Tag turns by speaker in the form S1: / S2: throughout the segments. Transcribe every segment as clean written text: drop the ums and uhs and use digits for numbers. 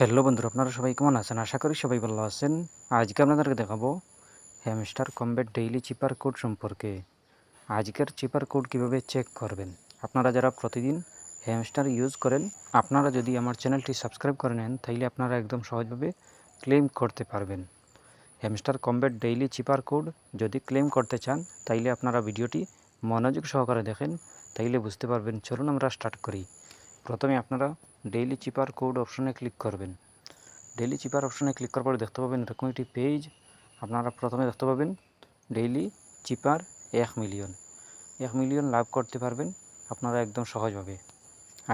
S1: Hello বন্ধুরা, আপনারা সবাই কেমন আছেন? আশা করি সবাই ভালো আছেন। আজকে আপনাদেরকে দেখাবো হ্যামস্টার কমব্যাট ডেইলি চিপার কোড সম্পর্কে। আজকের চিপার কোড কিভাবে চেক করবেন। আপনারা যারা প্রতিদিন হ্যামস্টার ইউজ করেন, আপনারা যদি আমার চ্যানেলটি সাবস্ক্রাইব করে নেন, তাইলে আপনারা একদম সহজভাবে ক্লেম করতে পারবেন। হ্যামস্টার কমব্যাট ডেইলি চিপার কোড যদি ক্লেম করতে চান, তাইলে আপনারা ভিডিওটি মনোযোগ সহকারে দেখেন, তাইলে বুঝতে পারবেন। চলুন আমরা স্টার্ট করি। প্রথমে আপনারা ডেইলি চিপার কোড অপশনে ক্লিক করবেন। ডেইলি চিপার অপশনে ক্লিক করার পরে দেখতে পাবেন এরকম একটি পেজ। আপনারা প্রথমে দেখতে পাবেন ডেইলি চিপার 1 মিলিয়ন লাভ করতে পারবেন আপনারা একদম সহজভাবে।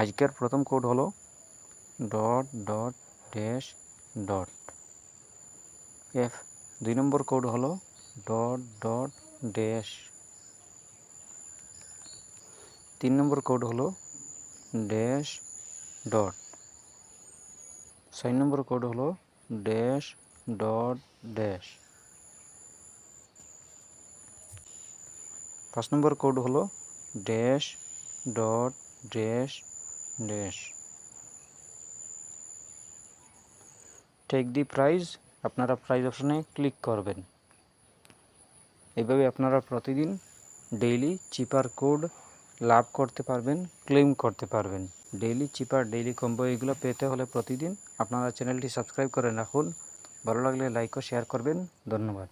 S1: আজকের প্রথম কোড হলো ডট এফ। 2 নম্বর কোড হলো ড্যাশ। 3 নম্বর কোড হলো ড্যাশ ডট। 6 নম্বর কোড হলো ড্যাশ ড্যাশ। 5 নম্বর কোড হলো dash dash. Take the prize, আপনারা প্রাইজ অপশনে ক্লিক করবেন। এইভাবে আপনারা প্রতিদিন ডেইলি চিপার কোড লাভ করতে পারবেন, ক্লেম করতে পারবেন। ডেইলি চিপার, ডেইলি কম্বো এগুলো পেতে হলে প্রতিদিন আপনারা চ্যানেলটি সাবস্ক্রাইব করে রাখুন। ভালো লাগলে লাইক ও শেয়ার করবেন। ধন্যবাদ।